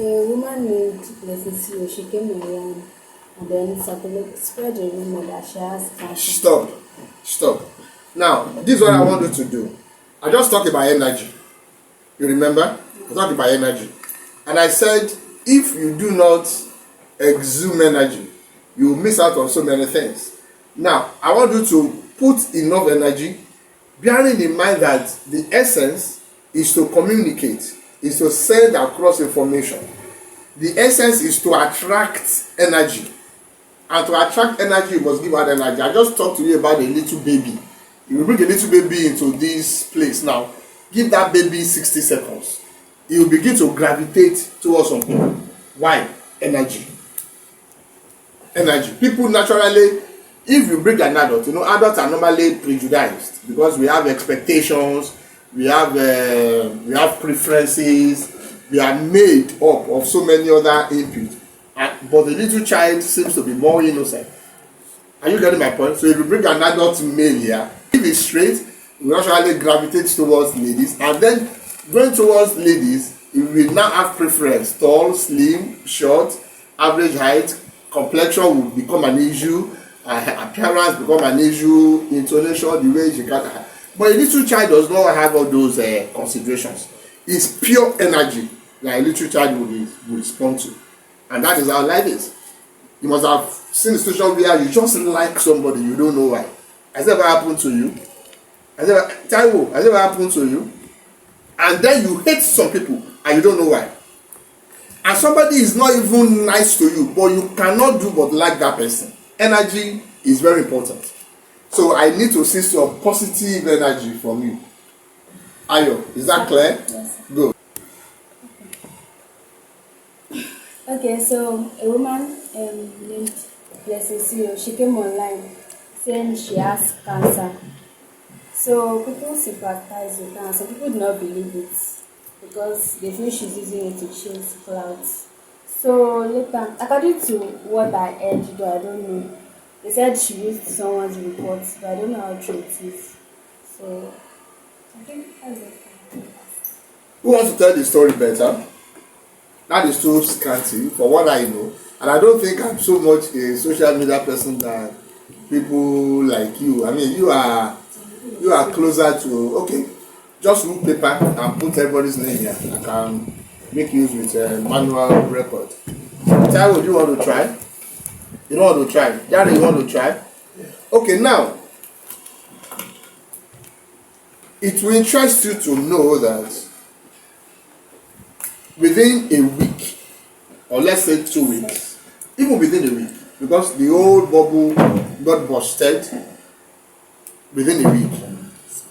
A woman named Leslie, she came online and then spread a rumor that she has cancer. Stop. Now, this is what I want you to do. I just talked about energy. You remember? I talked about energy. And I said, if you do not exude energy, you will miss out on so many things. Now, I want you to put enough energy, bearing in mind that the essence is to communicate, is to send across information. The essence is to attract energy. And to attract energy, you must give out energy. I just talked to you about a little baby. You will bring a little baby into this place now. Give that baby 60 seconds. He will begin to gravitate towards something. Why? Energy. People naturally, if you bring an adult, adults are normally prejudiced because we have expectations, we have preferences, we are made up of so many other inputs. But the little child seems to be more innocent. Are you getting my point? So if you bring an adult male here, if it's straight, we naturally gravitate towards ladies, and then going towards ladies, we will now have preference: tall, slim, short, average height, complexion will become an issue, appearance become an issue, intonation, the way she can. But a little child does not have all those considerations. It's pure energy that a little child will respond to, and that is how life is. You must have seen a situation where you just like somebody, you don't know why. Has it ever happened to you? Has it ever happened to you? And then you hate some people and you don't know why. And somebody is not even nice to you, but you cannot do but like that person. Energy is very important. So I need to see some positive energy from you. Ayo, is that clear? Yes. Good. Okay, so a woman named Leslie, she came online saying she has cancer. So people sympathize with her. Some people do not believe it because they feel she's using it to chase clouds. So later, according to what I heard, though I don't know, they said she used someone's report, but I don't know how true it is. So I think that's it. Who wants to tell the story better? That is too scanty for what I know. And I don't think I'm so much a social media person that people like you. I mean, you are closer to, okay, just look paper and put everybody's name here. I can make use with a manual record. Tell what you want to try. You don't want to try. Daddy, you want to try? Okay, now, it will interest you to know that within a week, or let's say 2 weeks, even within a week, because the old bubble got busted within a week.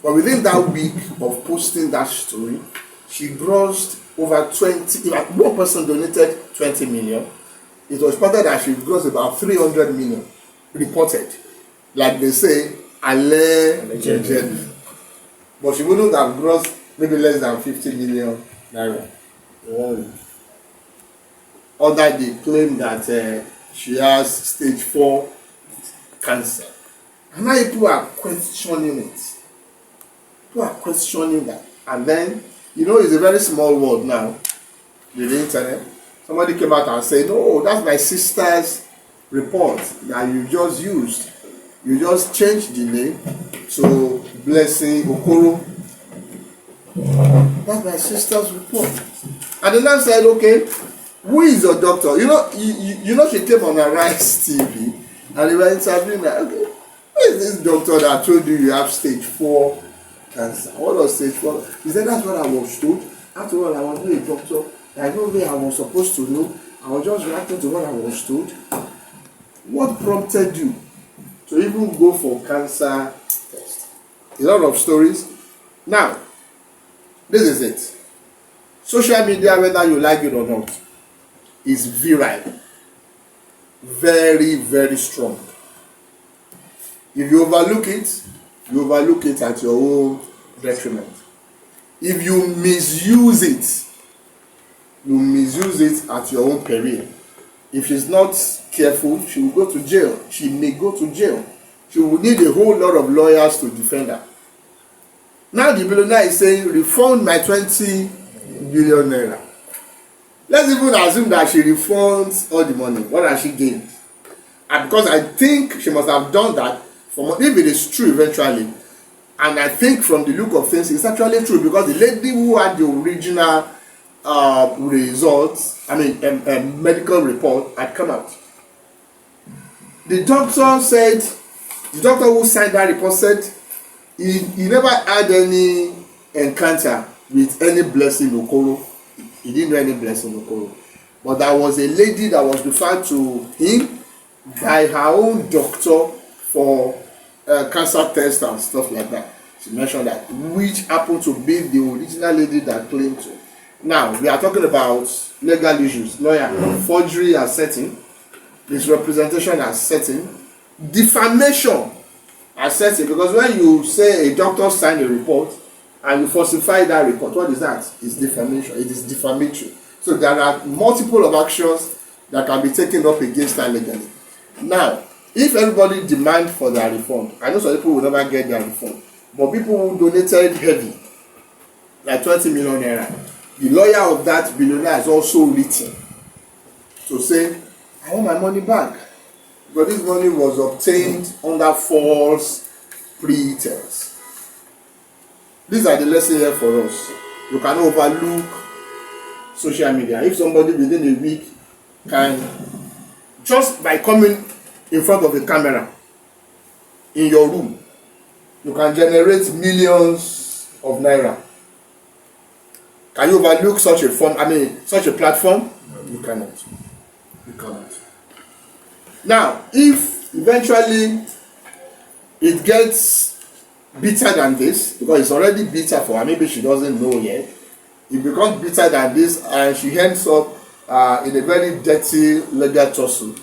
But within that week of posting that story, she grossed over 20, like one person donated 20 million. It was reported that she grossed about 300 million reported. Like they say, allegedly. But she wouldn't have grossed maybe less than 50 million naira. Other they claim that she has stage 4 cancer. And now people are questioning it. People are questioning that. And then, it's a very small world now with the internet. Somebody came out and said, no, that's my sister's report that you just used. You just changed the name to Blessing Okoro. That's my sister's report. And the man said, okay, who is your doctor? She came on a Rice TV and they were interviewing her. Okay, who is this doctor that told you have stage 4 cancer? What was stage 4? He said, that's what I was told. After all, I was not a doctor. I don't know I was supposed to know. I was just reacting to what I was told. What prompted you to even go for cancer test? A lot of stories. Now, this is it. Social media, whether you like it or not, is virile. Very, very strong. If you overlook it at your own detriment. If you misuse it, at your own peril. If she's not careful, she will go to jail. She may go to jail. She will need a whole lot of lawyers to defend her. Now the billionaire is saying, refund my 20 billion naira. Let's even assume that she refunds all the money. What has she gained? And because I think she must have done that for, if it is true eventually, and I think from the look of things it's actually true, because the lady who had the original results, medical report had come out. The doctor who signed that report said he never had any encounter with any blessing Okoro. He didn't know any blessing Okoro. But there was a lady that was referred to him by her own doctor for cancer test and stuff like that. She mentioned that, which happened to be the original lady that claimed to. Now, we are talking about legal issues. Lawyer, forgery as setting, misrepresentation as setting, defamation as setting. Because when you say a doctor signed a report and you falsify that report, what is that? It's defamation. It is defamatory. So there are multiple of actions that can be taken up against her legally. Now, if everybody demand for their refund, I know some people will never get their refund, but people who donated heavy, like 20 million naira, the lawyer of that billionaire has also written to say, I want my money back, but this money was obtained under false pretense. These are the lessons here for us. You cannot overlook social media. If somebody within a week can, just by coming in front of a camera in your room, you can generate millions of naira. Can you overlook such a such a platform? No, you cannot. You cannot. Now, if eventually it gets bitter than this, because it's already bitter for her, maybe she doesn't know yet, it becomes bitter than this, and she ends up in a very dirty legal tussle.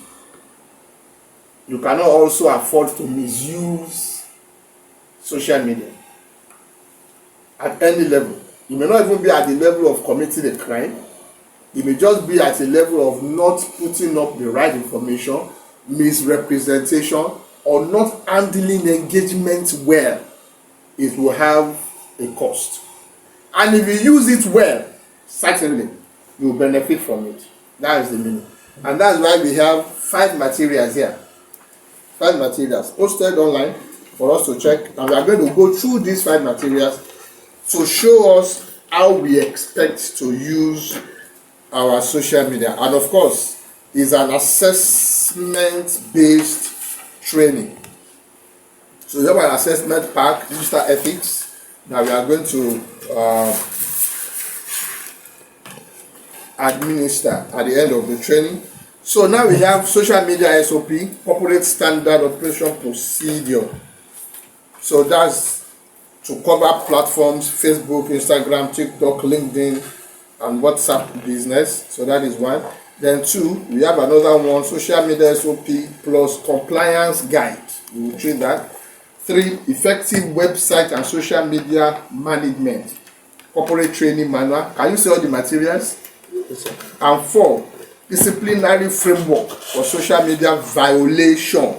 You cannot also afford to misuse social media at any level. You may not even be at the level of committing a crime. You may just be at a level of not putting up the right information, misrepresentation, or not handling engagement well. It will have a cost. And if you use it well, certainly you will benefit from it. That is the meaning. And that's why we have 5 materials here. 5 materials posted online for us to check. And we are going to go through these 5 materials to show us how we expect to use our social media. And of course, it's an assessment-based training. So we have an assessment pack, digital ethics, that we are going to administer at the end of the training. So now we have social media SOP, corporate standard operation procedure. So that's to cover platforms, Facebook, Instagram, TikTok, LinkedIn, and WhatsApp business. So that is 1. Then 2, we have another one, social media SOP plus compliance guide. We will treat that. 3, effective website and social media management, corporate training manual. Can you see all the materials? Yes, sir. And 4, disciplinary framework for social media violations,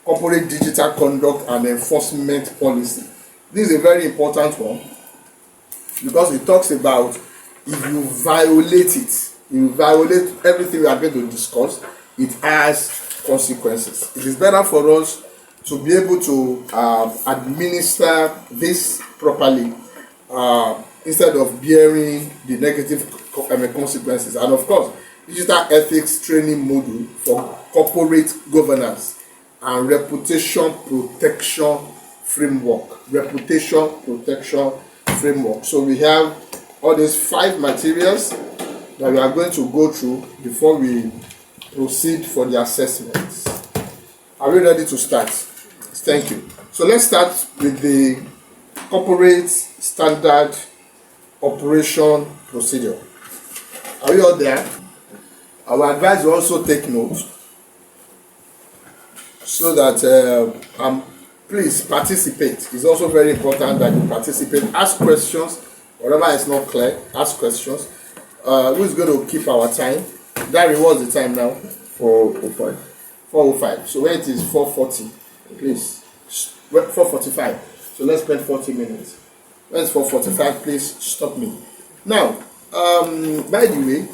corporate digital conduct and enforcement policy. This is a very important one because it talks about if you violate it, you violate everything we are going to discuss, it has consequences. It is better for us to be able to administer this properly instead of bearing the negative consequences. And of course, digital ethics training module for corporate governance and reputation protection framework. Reputation protection framework. So we have all these 5 materials that we are going to go through before we proceed for the assessments. Are we ready to start? Thank you. So let's start with the corporate standard operation procedure. Are we all there? I will advise you also take notes so that please participate. It's also very important that you participate. Ask questions. Whatever is not clear, ask questions. Who is going to keep our time? That rewards the time now. 4:05. 4:05. So when it is 4:40, please 4:45. So let's spend 40 minutes. When it's 4:45, please stop me. Now, by the way,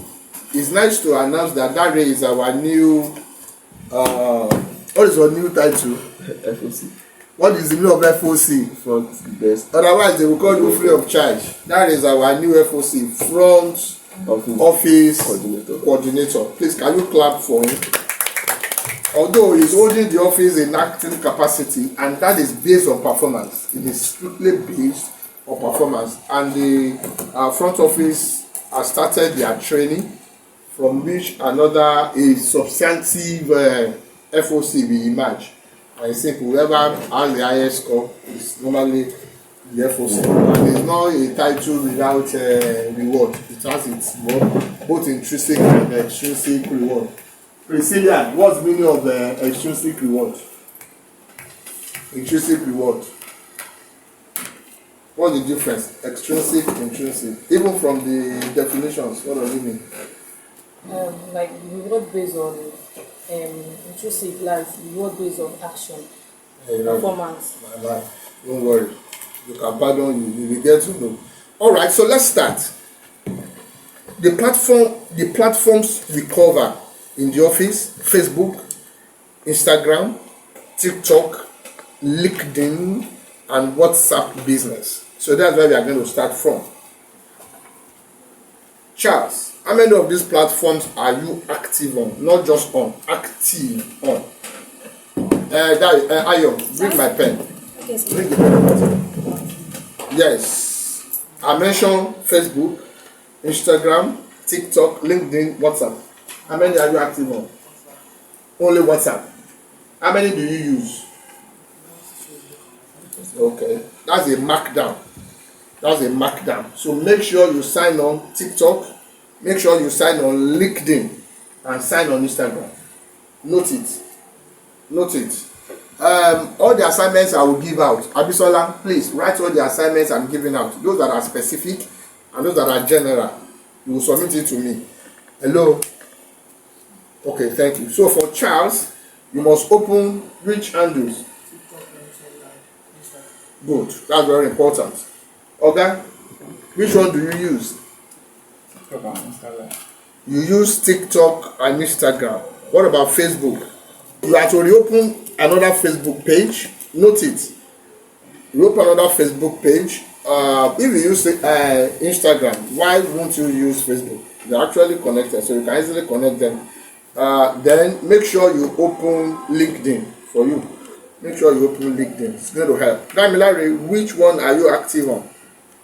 it's nice to announce that Dare is our new what is our new title? FOC. What is the name of FOC? Front desk. Otherwise, they will call you free of charge. That is our new FOC, front office coordinator. Please, can you clap for him? Although he's holding the office in acting capacity, and that is based on performance. It is strictly based on performance. And the front office has started their training, from which another a substantive FOC will emerge. I think whoever has the highest score is normally the FOC. And it's not a title without reward. It has its reward, both intrinsic and extrinsic reward. Priscilla, what's the meaning of extrinsic reward? Intrinsic reward. What's the difference? Extrinsic, intrinsic. Even from the definitions, what does it mean? Like reward based on intrinsic, like reward based on action, performance. Don't worry. You can pardon you will get to know. Alright, so let's start. The platforms we cover in the office: Facebook, Instagram, TikTok, LinkedIn, and WhatsApp business. So that's where we are going to start from. Charles, how many of these platforms are you active on? Not just on, active on. Ayo, bring my pen. Okay, so Bring the pen. Yes. I mentioned Facebook, Instagram, TikTok, LinkedIn, WhatsApp. How many are you active on? Only WhatsApp. How many do you use? Okay. That's a markdown. That's a markdown. So make sure you sign on TikTok, make sure you sign on LinkedIn, and sign on Instagram. Note it. Note it. All the assignments I will give out. Abisola, please write all the assignments I'm giving out. Those that are specific and those that are general. You will submit it to me. Hello. Okay, thank you. So for Charles, you must open which handles? Good. That's very important. Okay. Which one do you use? You use TikTok and Instagram. What about Facebook? You have to reopen another Facebook page. Note it. You open another Facebook page. If you use Instagram, why won't you use Facebook? They're actually connected, so you can easily connect them. Then make sure you open LinkedIn for you. Make sure you open LinkedIn. It's going to help. Damilare, which one are you active on?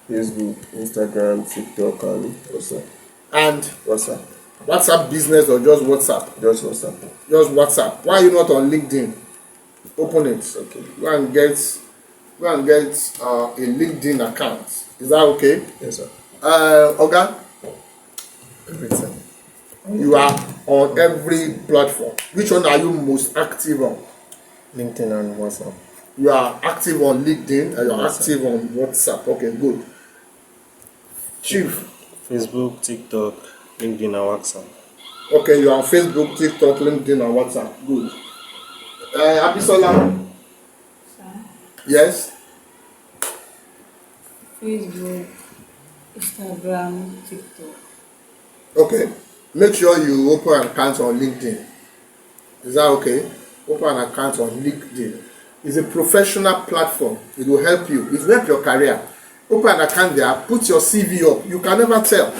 Facebook, Instagram, TikTok, and WhatsApp. And WhatsApp. WhatsApp business or just WhatsApp? Just WhatsApp. Just WhatsApp. Why are you not on LinkedIn? Open it. Okay. Go and get a LinkedIn account. Is that okay? Yes, sir. Oga, Everything. you are on every platform. Which one are you most active on? LinkedIn and WhatsApp. You are active on LinkedIn and you are active on WhatsApp. Okay, good. Chief. Facebook, TikTok, LinkedIn, and WhatsApp. Okay, you are on Facebook, TikTok, LinkedIn, and WhatsApp. Good. Abisola. Yes. Facebook, Instagram, TikTok. Okay. Make sure you open an account on LinkedIn. Is that okay? Open an account on LinkedIn. It's a professional platform. It will help you. It will help your career. Open an account there. Put your CV up. You can never tell.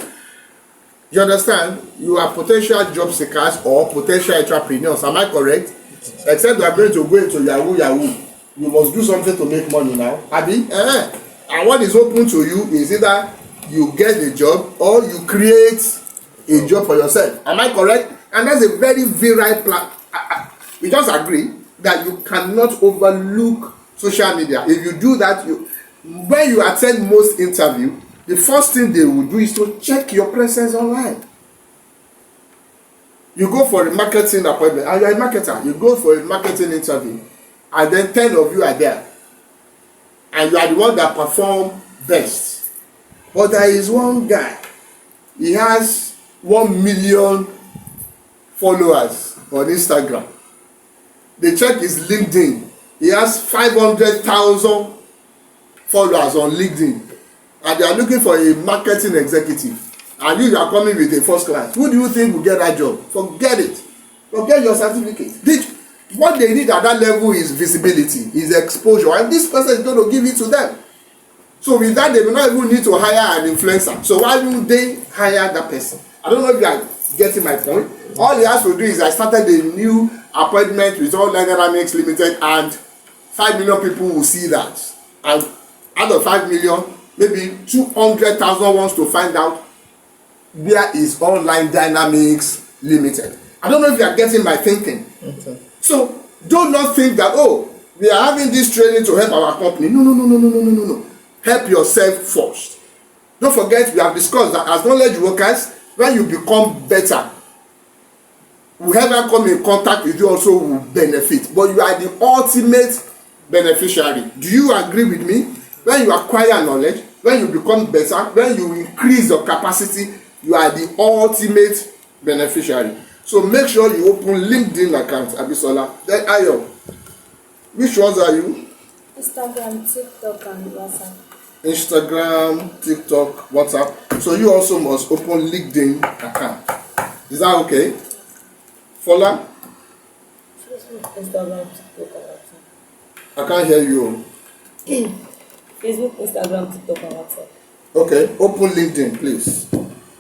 You understand? You are potential job seekers or potential entrepreneurs. Am I correct? Except you are going to go into Yahoo. You must do something to make money now. Abi? And what is open to you is either you get a job or you create a job for yourself. Am I correct? And that's a very virile plan. We just agree that you cannot overlook social media. If you do that, when you attend most interview, the first thing they will do is to check your presence online. You go for a marketing appointment, and you're a marketer. You go for a marketing interview, and then 10 of you are there, and you are the one that perform best. But there is one guy, he has 1 million followers on Instagram. They check his LinkedIn, he has 500,000 followers on LinkedIn, and they are looking for a marketing executive. and you are coming with a first class, who do you think will get that job? Forget it. Forget your certificate. What they need at that level is visibility, is exposure, and this person is going to give it to them. So with that, they will not even need to hire an influencer. So why won't they hire that person? I don't know if you are getting my point. All he has to do is I started a new appointment with Online Dynamics Limited, and 5 million people will see that. And out of 5 million, maybe 200,000 wants to find out where is Online Dynamics Limited. I don't know if you are getting my thinking. Okay. So do not think that, oh, we are having this training to help our company. No. Help yourself first. Don't forget, we have discussed that as knowledge workers, when you become better, whoever come in contact with you also will benefit. But you are the ultimate beneficiary. Do you agree with me? When you acquire knowledge, when you become better, when you increase your capacity, you are the ultimate beneficiary. So make sure you open LinkedIn account, Abisola. Then Ayo, which ones are you? Instagram, TikTok, and WhatsApp. Instagram, TikTok, WhatsApp. So you also must open LinkedIn account. Is that okay? Fola? Facebook, Instagram, TikTok, and WhatsApp. I can't hear you. Facebook, Instagram, TikTok, and WhatsApp. Okay, open LinkedIn, please.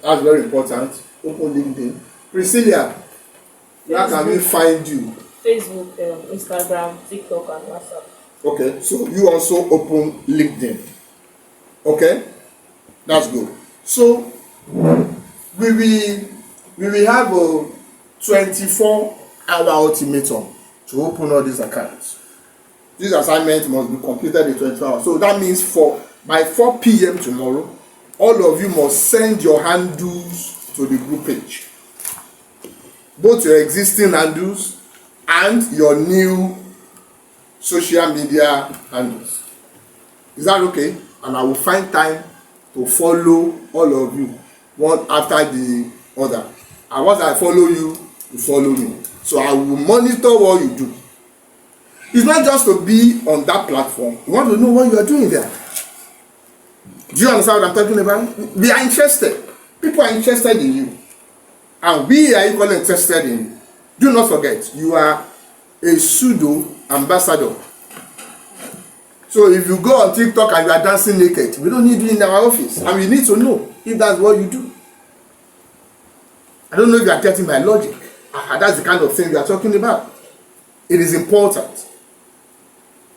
That's very important. Open LinkedIn. Priscilla, where can we find you? Facebook, Instagram, TikTok, and WhatsApp. Okay, so you also open LinkedIn. Okay, that's good. So we will have a 24-hour ultimatum to open all these accounts. This assignment must be completed in 24 hours. So that means by 4 p.m. tomorrow, all of you must send your handles to the group page. Both your existing handles and your new social media handles. Is that okay? And I will find time to follow all of you, one after the other. And once I follow you, you follow me. So I will monitor what you do. It's not just to be on that platform. You want to know what you are doing there. Do you understand what I'm talking about? We are interested. People are interested in you. And we are equally interested in you. Do not forget, you are a pseudo ambassador. So if you go on TikTok and you are dancing naked, we don't need you in our office. And we need to know if that's what you do. I don't know if you are getting my logic. That's the kind of thing we are talking about. It is important.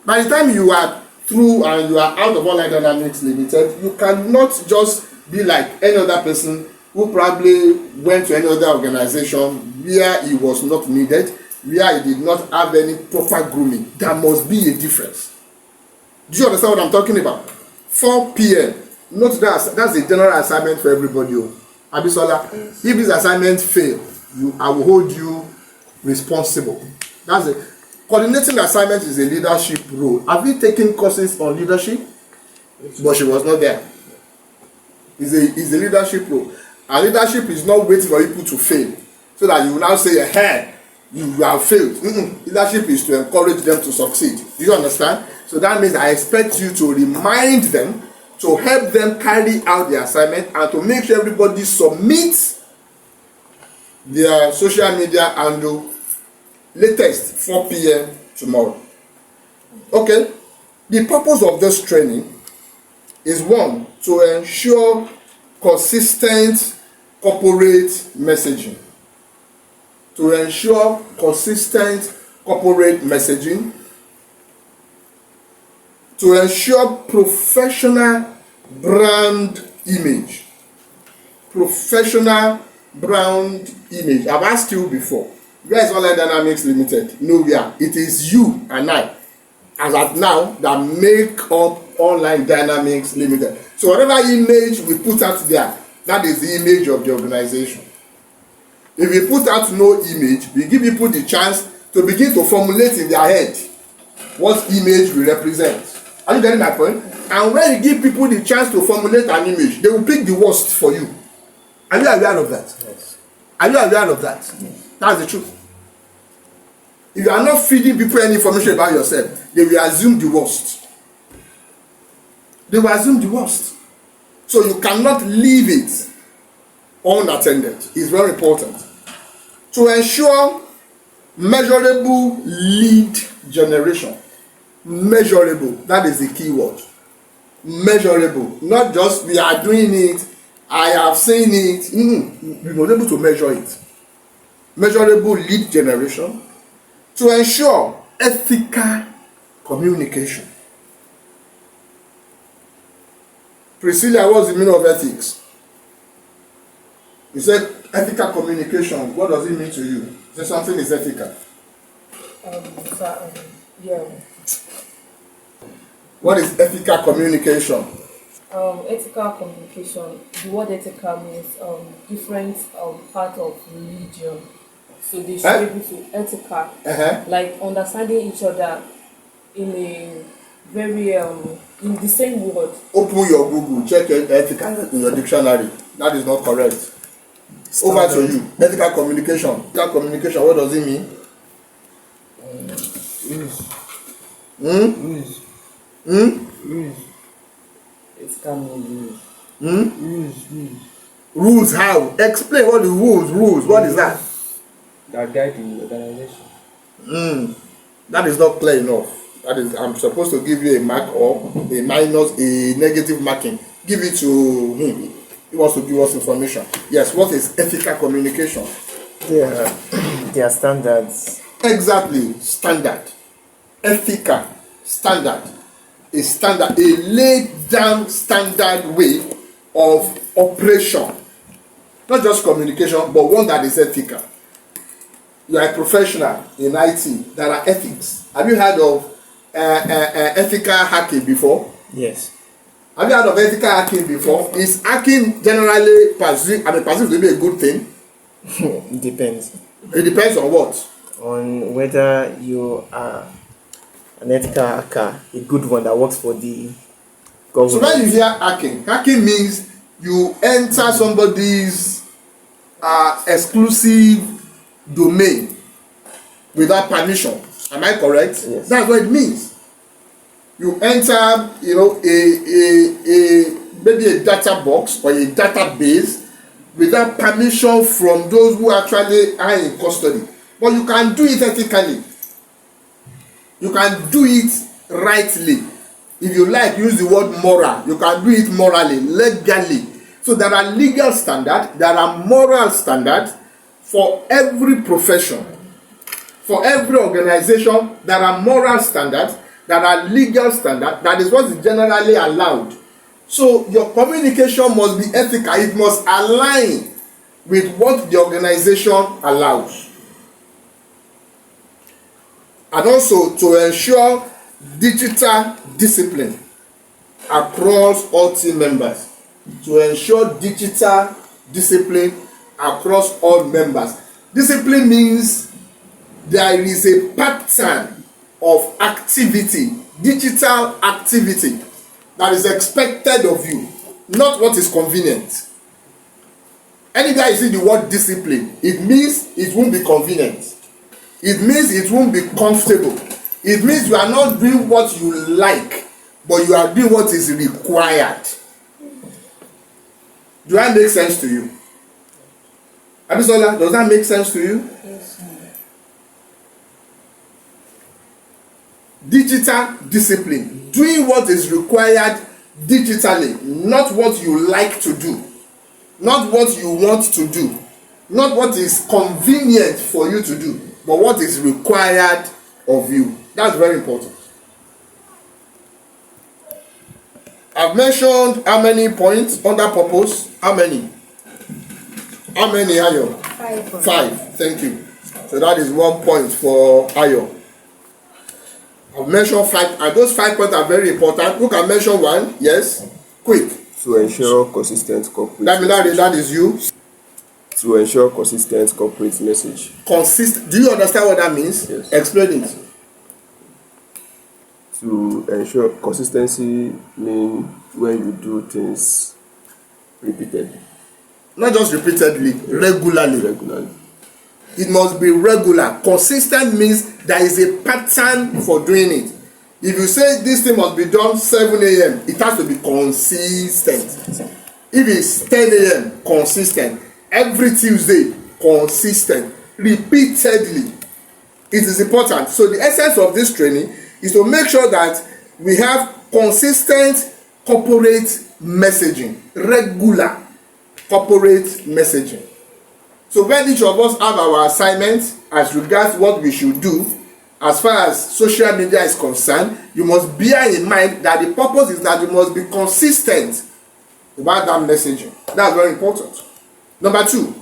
By the time you are through and you are out of Online Dynamics Limited, you cannot just be like any other person who probably went to any other organization where he was not needed, where he did not have any proper grooming. There must be a difference. Do you understand what I'm talking about? 4 p.m. Note that that's a general assignment for everybody. Abisola, yes. If this assignment fail, I will hold you responsible. That's it. Coordinating assignment is a leadership role. Have you taken courses on leadership? But she was not there. It's a leadership role. And leadership is not waiting for people to fail so that you will now say, hey, you have failed. Leadership is to encourage them to succeed. Do you understand? So that means I expect you to remind them, to help them carry out the assignment, and to make sure everybody submits their social media handle latest 4 p.m. tomorrow. Okay? The purpose of this training is, one, to ensure consistent corporate messaging. To ensure consistent corporate messaging. To ensure professional brand image. Professional brand image. I've asked you before, where is Online Dynamics Limited? Nowhere. It is you and I, as at now, that make up Online Dynamics Limited. So whatever image we put out there, that is the image of the organization. If we put out no image, we give people the chance to begin to formulate in their head what image we represent. Are you getting my point? And when you give people the chance to formulate an image, they will pick the worst for you. Are you aware of that? Yes. Are you aware of that? Yes. That's the truth. If you are not feeding people any information about yourself, they will assume the worst. They will assume the worst. So you cannot leave it unattended is very important. To ensure measurable lead generation. Measurable, that is the key word. Measurable, not just we are doing it, I have seen it. You must be able to measure it. Measurable lead generation. To ensure ethical communication. Priscilla, what's the meaning of ethics? You said ethical communication. What does it mean to you? Say something is ethical. Yeah. What is ethical communication? Ethical communication. The word ethical means different part of religion. So they should be able to ethical, like understanding each other in a very in the same word. Open your Google, check ethical in your dictionary. That is not correct. Over to you. Ethical communication. Ethical communication, what does it mean? Ethical means Rules how? Explain what the rules. What is that? That guide the organization. That is not clear enough. That is, I'm supposed to give you a mark or a minus, a negative marking. Give it to him. He wants to give us information. Yes, what is ethical communication? There are standards. Exactly, standard. Ethical, standard. A standard, a laid down standard way of operation. Not just communication, but one that is ethical. You are a professional in IT. There are ethics. Have you heard of ethical hacking before? Yes. Have you heard of ethical hacking before? Is hacking generally perceived to be a good thing? It depends. It depends on what? On whether you are an ethical hacker, a good one that works for the So government. when you hear hacking means you enter somebody's exclusive domain without permission. Am I correct? Yes. That's what it means. You enter, maybe a data box or a database without permission from those who actually are in custody. But you can do it ethically. You can do it rightly. If you like, use the word moral. You can do it morally, legally. So there are legal standards, there are moral standards for every profession. For every organization, there are moral standards, there are legal standards. That is what is generally allowed. So your communication must be ethical. It must align with what the organization allows. And also to ensure digital discipline across all team members. To ensure digital discipline across all members. Discipline means there is a pattern of activity, digital activity, that is expected of you, not what is convenient. Anytime you see the word discipline, it means it won't be convenient. It means it won't be comfortable. It means you are not doing what you like, but you are doing what is required. Do that make sense to you? Abisola, does that make sense to you? yes. Digital discipline, doing what is required digitally, not what you like to do, not what you want to do, not what is convenient for you to do, but what is required of you. That's very important. I've mentioned how many points under purpose? How many? How many, Ayo? 5. 5. Thank you. So that is 1 point for Ayo. I've mentioned 5, and those 5 points are very important. Who can mention one? Yes? Quick. To ensure consistent corporate Damilare, that is you. To ensure consistent corporate message. Do you understand what that means? Yes. Explain it. To ensure consistency means when you do things repeatedly. Not just repeatedly, regularly. Regularly. It must be regular. Consistent means there is a pattern for doing it. If you say this thing must be done 7 a.m., it has to be consistent. If it's 10 a.m., consistent. every Tuesday, consistent, repeatedly. It is important. So the essence of this training is to make sure that we have consistent corporate messaging, regular corporate messaging. So when each of us have our assignments as regards what we should do, as far as social media is concerned, you must bear in mind that the purpose is that you must be consistent about that messaging. That's very important. Number 2,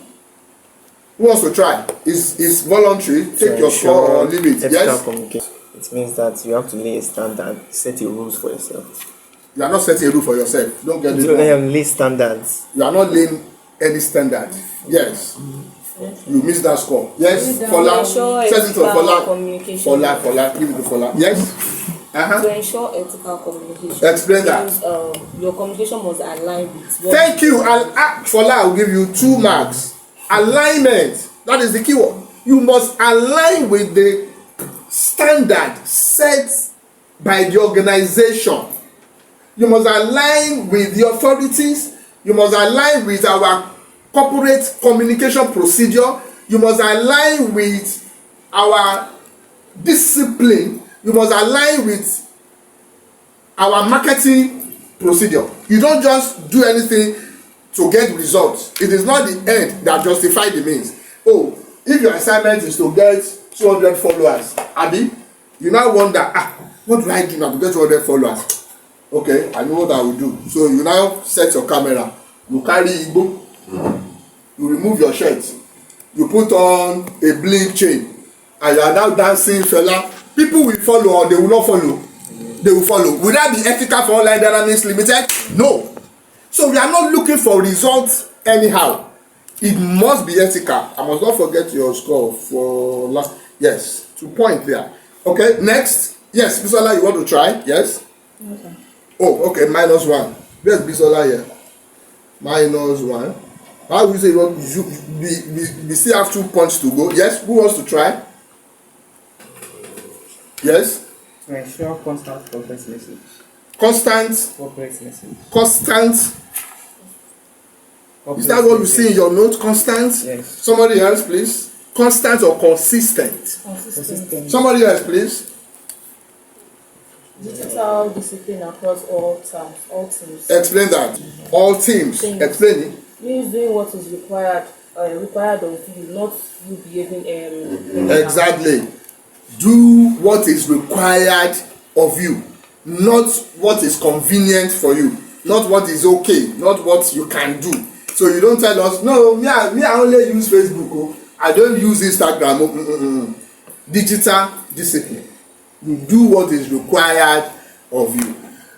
who wants to try? Is voluntary. Take your score or leave it. Yes. Communication. It means that you have to lay a standard, set a rules for yourself. You are not setting a rule for yourself. Don't get it wrong. Lay standards. You are not laying any standard. Yes. You missed that score. Yes. Fola. Set it to Fola. Fola. Give it to Fola. Yes. To ensure ethical communication. Explain that. Means, your communication must align with what. Thank you. Fola, I will give you 2 marks. Alignment. That is the key word. You must align with the standard set by the organization. You must align with the authorities. You must align with our corporate communication procedure. You must align with our discipline. You must align with our marketing procedure. You don't just do anything to get results. It is not the end that justifies the means. Oh, if your assignment is to get 200 followers, Abi, you now wonder, what do I do now to get 200 followers? Okay, I know what I will do. So you now set your camera, you carry Igbo, you remove your shirt, you put on a bling chain, and you are now dancing Fela. People will follow or they will not follow. They will follow. Will that be ethical for Online Dynamics Limited? No. So we are not looking for results anyhow. It must be ethical. I must not forget your score for last. Yes, 2 points there. Okay, next. Yes, Bisola, you want to try? Yes? Okay. Oh, okay, -1. Where's Bisola here? -1. How will you say we still have 2 points to go? Yes, who wants to try? Yes? To ensure constant corporate message. Constant. Corporate message. Constant. Corporate Is that what you message. see in your note? Constant? Yes. Somebody else, please. Constant or consistent? Consistent. Somebody else, please. Digital discipline across all terms, all teams. Explain that. All teams. Teams. Explain it. Means doing what is required of you, not you behaving. Exactly. Do what is required of you, not what is convenient for you, not what is okay, not what you can do. So you don't tell us, no, me I only use Facebook. Oh, I don't use Instagram. Oh, Digital discipline. You do what is required of you.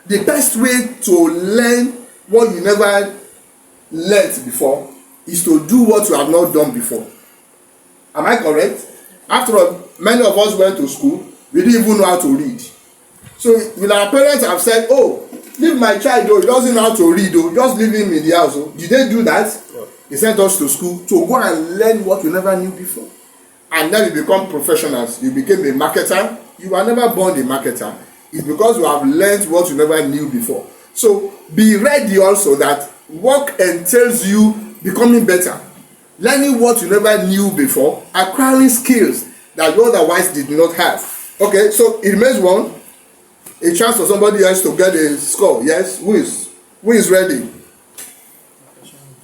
The best way to learn what you never learned before is to do what you have not done before. Am I correct? After all, many of us went to school, we didn't even know how to read. So when our parents have said, oh, leave my child, oh, he doesn't know how to read, oh, just leave him in the house. Oh. Did they do that? Yeah. They sent us to school to go and learn what we never knew before. And then we become professionals. You became a marketer. You were never born a marketer. It's because you have learned what you never knew before. So be ready also that work entails you becoming better, learning what you never knew before, acquiring skills that you otherwise did not have. Okay, so it remains 1, a chance for somebody else to get a score. Yes, who is ready?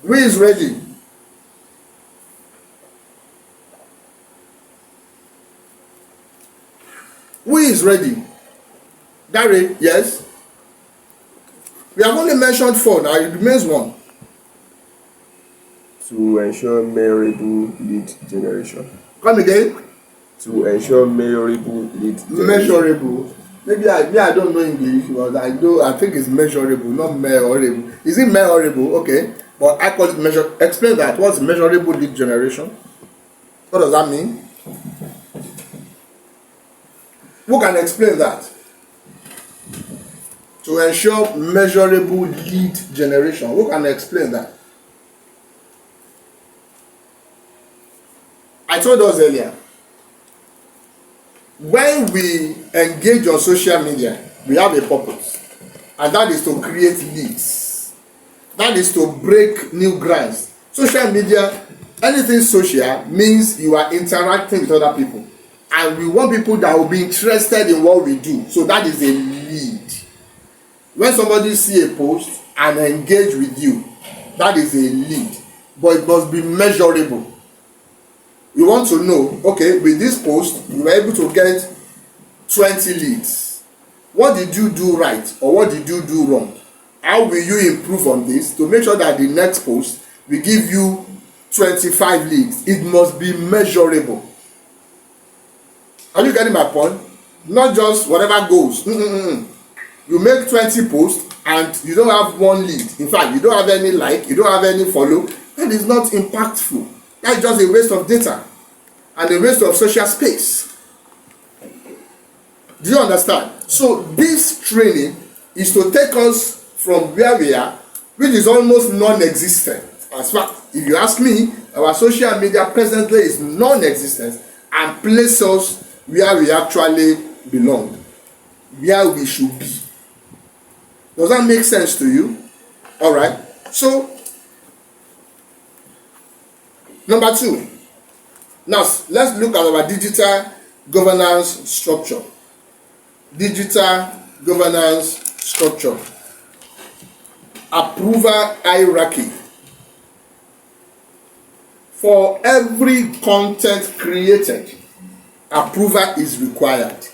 Who is ready? Who is ready? Gary, yes. We have only mentioned 4 now. It remains 1. To ensure memorable lead generation. Come again. To ensure memorable lead generation. Measurable. Maybe I don't know English, but I think it's measurable, not memorable. Is it memorable? Okay, but I call it measure. Explain that. What's measurable lead generation? What does that mean? Who can explain that? To ensure measurable lead generation. Who can explain that? I told us earlier, when we engage on social media, we have a purpose, and that is to create leads. That is to break new grounds. Social media, anything social means you are interacting with other people. And we want people that will be interested in what we do. So that is a lead. When somebody see a post and engage with you, that is a lead. But it must be measurable. You want to know, okay, with this post, you were able to get 20 leads. What did you do right or what did you do wrong? How will you improve on this to make sure that the next post will give you 25 leads? It must be measurable. Are you getting my point? Not just whatever goes. You make 20 posts and you don't have one lead. In fact, you don't have any like, you don't have any follow. That is not impactful. That's just a waste of data and a waste of social space. Do you understand? So this training is to take us from where we are, which is almost non-existent. As fact, if you ask me, our social media presently is non-existent, and place us where we actually belong, where we should be. Does that make sense to you? All right. So, number 2. Now, let's look at our digital governance structure. Digital governance structure. Approval hierarchy. For every content created, approval is required.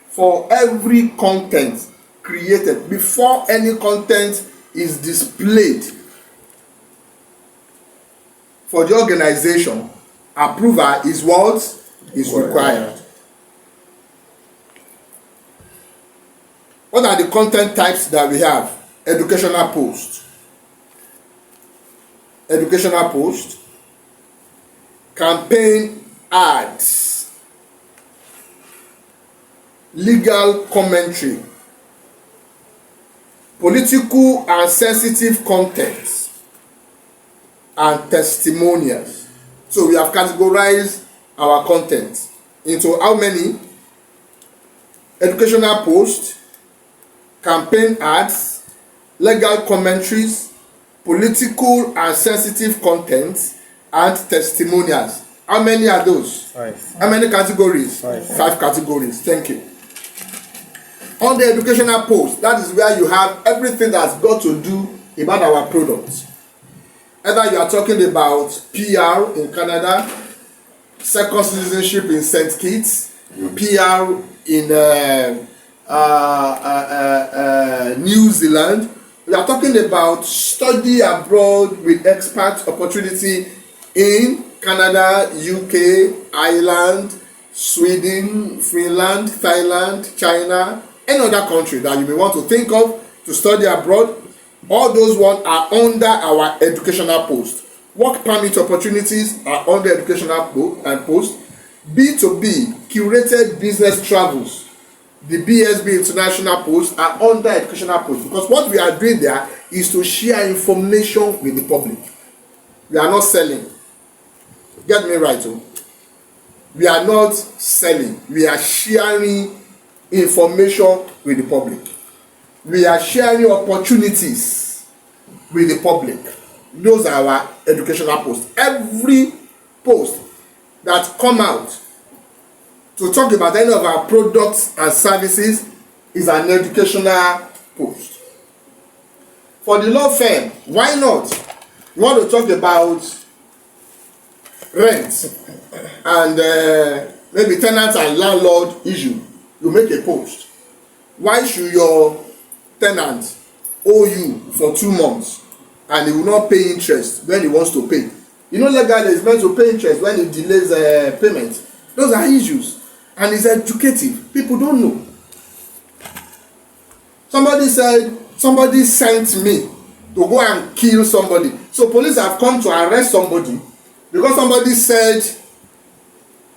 For every content created, before any content is displayed for the organization, approval is what is required. What are the content types that we have? Educational post. Educational post. Campaign ads. Legal commentary. Political and sensitive content. And testimonials. So we have categorized our content into how many? Educational post, campaign ads, legal commentaries, political and sensitive content, and testimonials. How many are those? 5. How many categories? 5 categories. Thank you. On the educational post, that is where you have everything that's got to do about our products. Either you are talking about PR in Canada, second citizenship in St. Kitts, PR in New Zealand. We are talking about study abroad with expert opportunity in Canada, UK, Ireland, Sweden, Finland, Thailand, China, any other country that you may want to think of to study abroad. All those ones are under our educational post. Work permit opportunities are under educational post. B2B, curated business travels, the BSB international post are under educational post, because what we are doing there is to share information with the public. We are not selling. Get me right, oh? We are not selling. We are sharing information with the public. We are sharing opportunities with the public. Those are our educational posts. Every post that come out to talk about any of our products and services is an educational post. For the law firm, why not? You want to talk about rent and maybe tenant and landlord issue, you make a post. Why should your tenant owe you for 2 months and he will not pay interest when he wants to pay? You know, legally is meant to pay interest when he delays payment. Those are issues, and it's educative. People don't know. Somebody said somebody sent me to go and kill somebody, so police have come to arrest somebody because somebody said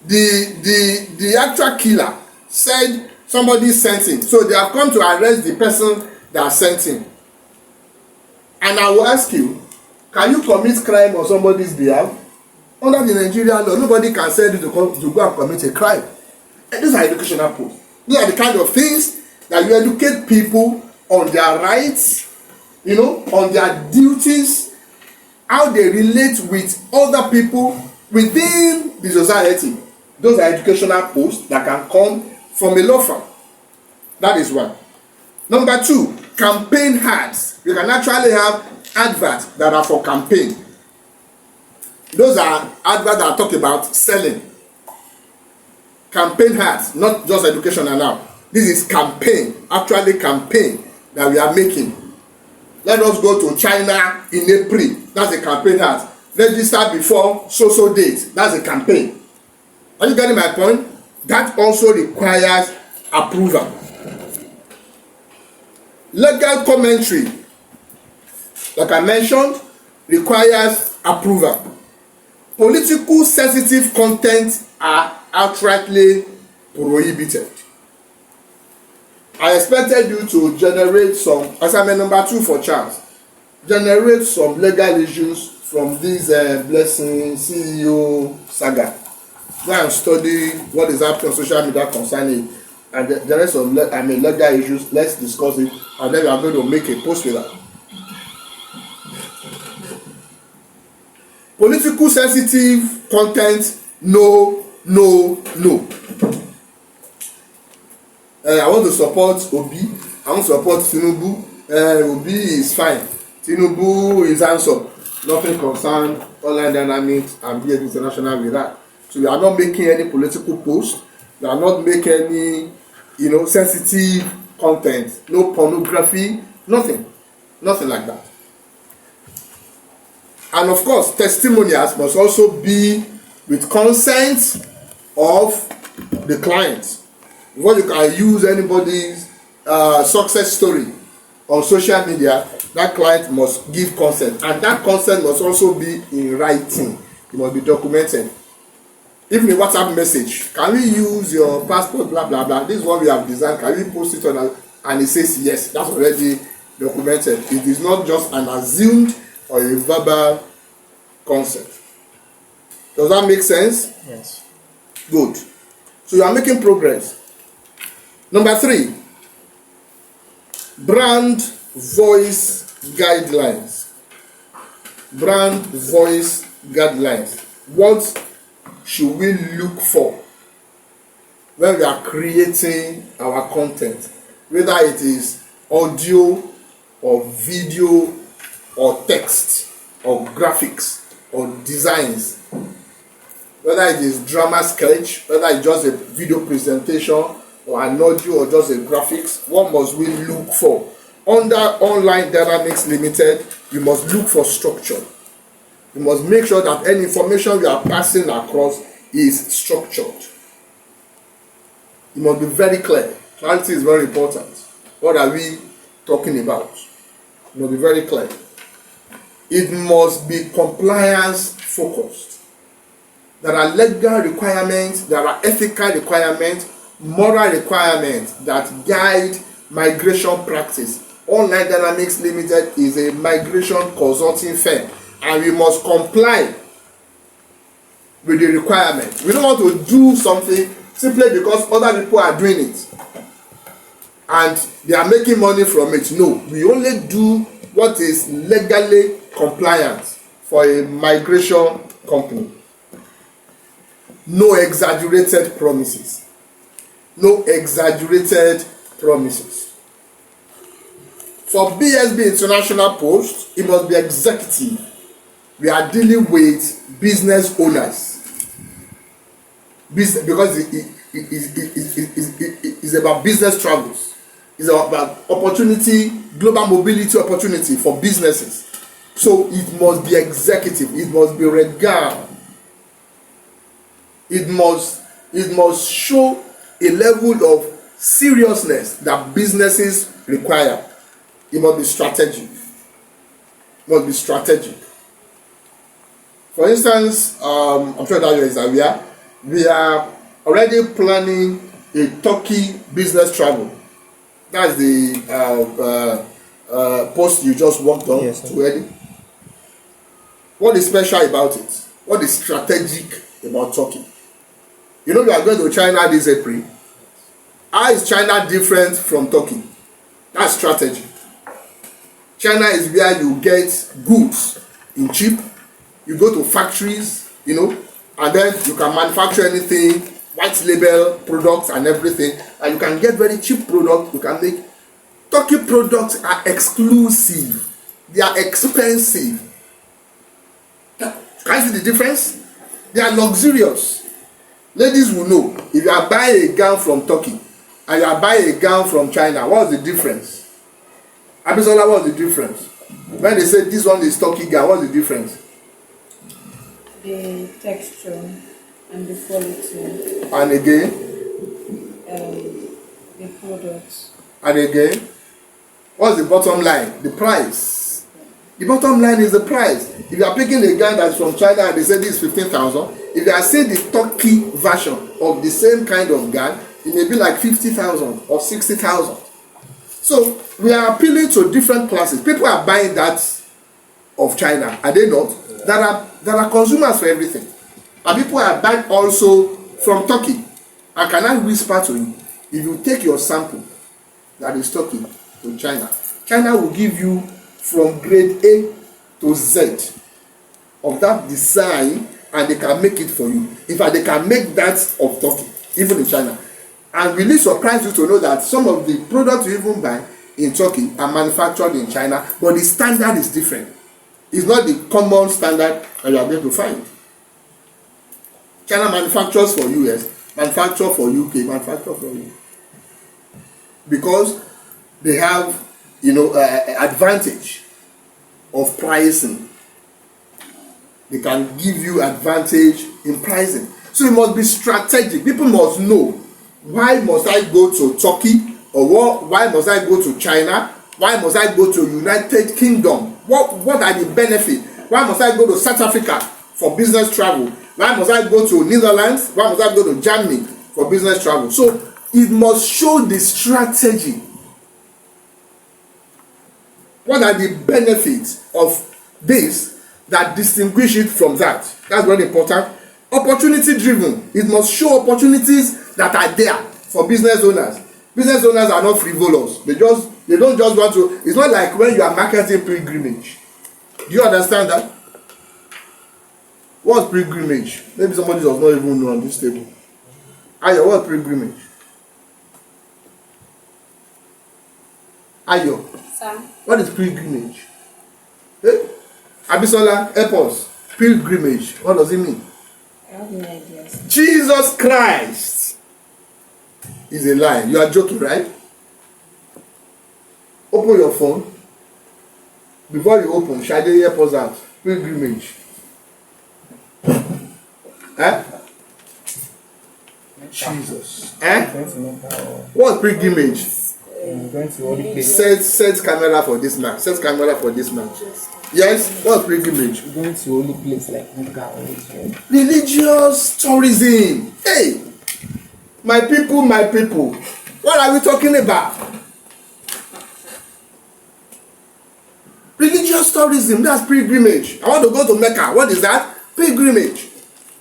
the actual killer said somebody sent him, so they have come to arrest the person that sent him. And I will ask you, can you commit crime on somebody's behalf? Under the Nigerian law, nobody can send you to go and commit a crime. And these are educational posts. These are the kind of things that you educate people on their rights, you know, on their duties, how they relate with other people within the society. Those are educational posts that can come from a law firm. That is one. Number two, campaign ads. You can actually have adverts that are for campaign. Those are adverts that talk about selling. Campaign ads, not just educational now. This is campaign, actually campaign that we are making. Let us go to China in April. That's a campaign ad. Register before so date. That's a campaign. Are you getting my point? That also requires approval. Legal commentary, like I mentioned, requires approval. Political sensitive content are outrightly prohibited. I expected you to generate some, assignment number 2 for Charles, generate some legal issues from this Blessing CEO saga. Go and study what is happening on social media concerning it, and generate some legal issues. Let's discuss it, and then we are going to make a post with that. Political sensitive content, no. I want to support Obi. I want to support Tinubu. Obi is fine. Tinubu is handsome. Nothing concern online dynamics and be international with that. So we are not making any political post. We are not making any, sensitive content. No pornography. Nothing like that. And of course, testimonials must also be with consent of the client. Before you can use anybody's success story on social media, that client must give consent, and that consent must also be in writing. It must be documented. Even a WhatsApp message, can we use your passport, blah blah blah, this is what we have designed, can we post it on and it says yes, that's already documented. It is not just an assumed or a verbal consent. Does that make sense? Yes. Good. So you are making progress. Number 3, brand voice guidelines. Brand voice guidelines. What should we look for when we are creating our content? Whether it is audio or video or text or graphics or designs. Whether it is drama sketch, whether it's just a video presentation or an audio or just a graphics, what must we look for? Under Online Dynamics Limited, you must look for structure. You must make sure that any information you are passing across is structured. You must be very clear. Clarity is very important. What are we talking about? You must be very clear. It must be compliance focused. There are legal requirements, there are ethical requirements, moral requirements that guide migration practice. Online Dynamics Limited is a migration consulting firm, and we must comply with the requirement. We don't want to do something simply because other people are doing it and they are making money from it. No, we only do what is legally compliant for a migration company. No exaggerated promises. No exaggerated promises. For BSB International Post, it must be executive. We are dealing with business owners. Because it's about business travels. It's about opportunity, global mobility opportunity for businesses. So it must be executive. It must be regard. It must show a level of seriousness that businesses require. It must be strategic. It must be strategic. For instance, I'm sure that you is aware, we are already planning a Turkey business travel. That's the post you just worked on. Yes, already. What is special about it? What is strategic about Turkey? You know we are going to China this April. How is China different from Turkey? That's strategy. China is where you get goods in cheap. You go to factories, you know, and then you can manufacture anything, white label products and everything, and you can get very cheap products. You can make Turkey products are exclusive. They are expensive. Can you see the difference? They are luxurious. Ladies will know if you are buying a gown from Turkey and you are buying a gown from China, what's the difference? Abisola, what's the difference? When they say this one is Turkey gown, what's the difference? The texture and the quality. And again? The products. And again? What's the bottom line? The price. The bottom line is the price. If you are picking a gown that's from China and they say this is 15,000, if you are saying the Turkey version of the same kind of gown, it may be like 50,000 or 60,000. So we are appealing to different classes. People are buying that of China, are they not? There are consumers for everything. And people are buying also from Turkey. And can I whisper to you, if you take your sample that is Turkey to China, China will give you from grade A to Z of that design, and they can make it for you. In fact, they can make that of Turkey, even in China. And really surprise you to know that some of the products you even buy in Turkey are manufactured in China, but the standard is different. It's not the common standard that you are going to find. China manufactures for US, manufacture for UK, manufacture for you. Because they have, you know, advantage of pricing. They can give you advantage in pricing. So it must be strategic. People must know, why must I go to Turkey, or why must I go to China? Why must I go to United Kingdom? What are the benefits? Why must I go to South Africa for business travel? Why must I go to Netherlands? Why must I go to Germany for business travel? So it must show the strategy. What are the benefits of this that distinguish it from that? That's very important. Opportunity driven. It must show opportunities that are there for business owners. Business owners are not frivolous. They don't just want to. It's not like when you are marketing pilgrimage. Do you understand that? What's pilgrimage? Maybe somebody does not even know on this table. Ayo, what's pilgrimage? Ayo, Sir, what is pilgrimage? Eh? Abisola, help us. Pilgrimage. What does it mean? I have no idea. Jesus Christ is a lie. You are joking, right? Open your phone. Before you open, Shade, help us out. Pilgrimage. Eh? Jesus. Eh? Going to Mecca or What's pilgrimage? going to holy place. Set camera for this man. Set camera for this man. Yes? What's pilgrimage? Going to holy place like Mecca or Israel. Religious tourism. Hey, my people, what are we talking about? Religious tourism, that's pilgrimage. I want to go to Mecca. What is that? Pilgrimage.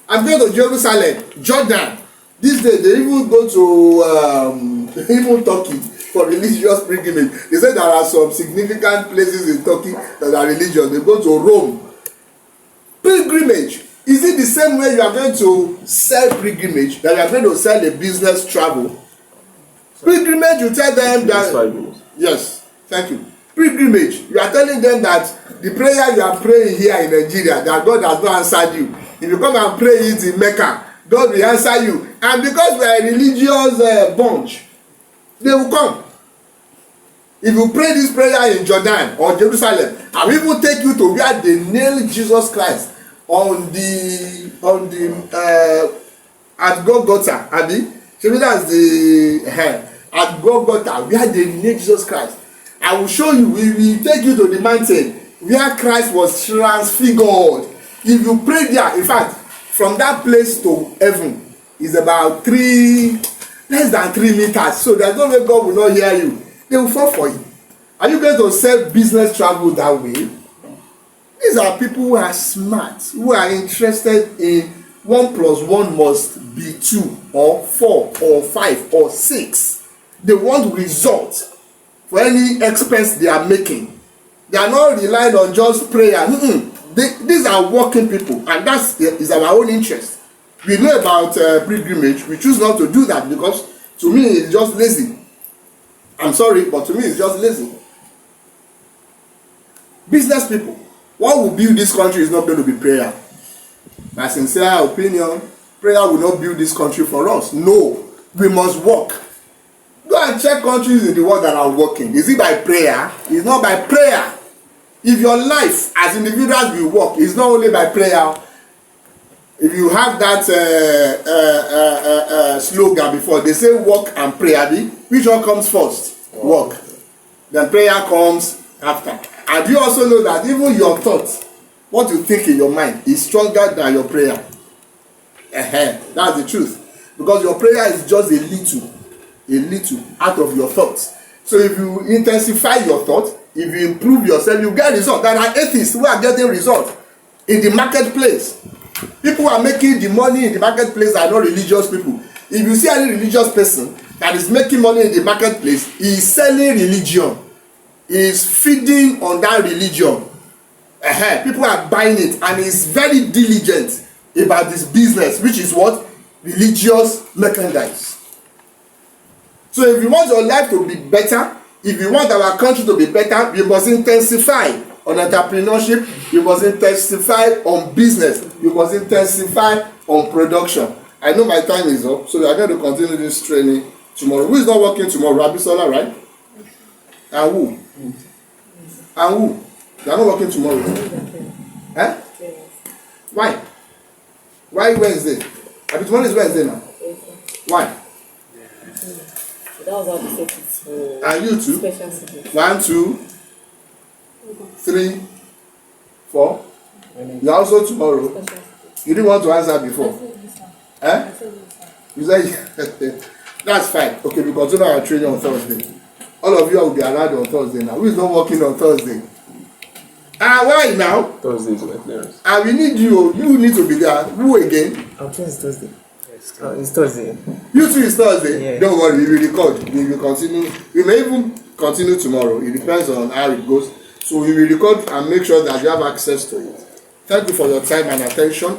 I'm going to Jerusalem, Jordan. These days they even go to even Turkey for religious pilgrimage. They say there are some significant places in Turkey that are religious. They go to Rome. Pilgrimage. Is it the same way you are going to sell pilgrimage that you are going to sell a business travel? Pilgrimage, you tell them that. 5 minutes. Yes, thank you. Pilgrimage, you are telling them that the prayer you are praying here in Nigeria, that God has not answered you. If you come and pray it in Mecca, God will answer you. And because we are a religious bunch, they will come. If you pray this prayer in Jordan or Jerusalem, I will even take you to where they nailed Jesus Christ on the at Golgotha, Abi. So that's the at Golgotha where they nailed Jesus Christ. I will show you. We will take you to the mountain where Christ was transfigured. If you pray there, in fact, from that place to heaven is about less than 3 meters. So there's no way God will not hear you. They will fall for you. Are you going to sell business travel that way? These are people who are smart, who are interested in 1 + 1 must be 2 or 4 or 5 or 6. They want results for any expense they are making. They are not relying on just prayer. these are working people, and that is our own interest. We know about pilgrimage. We choose not to do that because to me it's just lazy. I'm sorry, but to me it's just lazy. Business people, what will build this country is not going to be prayer. My sincere opinion, prayer will not build this country for us. No, we must work. Go and check countries in the world that are working. Is it by prayer? It's not by prayer. If your life as individuals will work, it's not only by prayer. If you have that slogan before, they say work and prayer. Which one comes first? Work. Then prayer comes after. And you also know that even your thoughts, what you think in your mind, is stronger than your prayer. That's the truth. Because your prayer is just a little out of your thoughts. So if you intensify your thoughts, if you improve yourself, you get results. There are atheists who are getting results in the marketplace. People who are making the money in the marketplace are not religious people. If you see any religious person that is making money in the marketplace, he is selling religion. He is feeding on that religion. People are buying it, and he is very diligent about this business, which is what? Religious merchandise. So if you want your life to be better, if you want our country to be better, you must intensify on entrepreneurship, you must intensify on business, you must intensify on production. I know my time is up, so we are going to continue this training tomorrow. Who is not working tomorrow? Abisola, right? And who? And who? They are not working tomorrow. Why? Why Wednesday? Tomorrow is Wednesday now. Why? That was how we set it for. And you too? 1, 2, 3, 4. You are also tomorrow. You didn't want to answer before. You said that's fine. Okay, we continue our training on Thursday. All of you will be around on Thursday now. Who is not working on Thursday? Why now? Thursday is my clearance. We need you. You need to be there. Who again? Our train is Thursday. It's Thursday. You too is Thursday. Yeah. Don't worry, we will record. We will continue. We may even continue tomorrow. It depends on how it goes. So we will record and make sure that you have access to it. Thank you for your time and attention.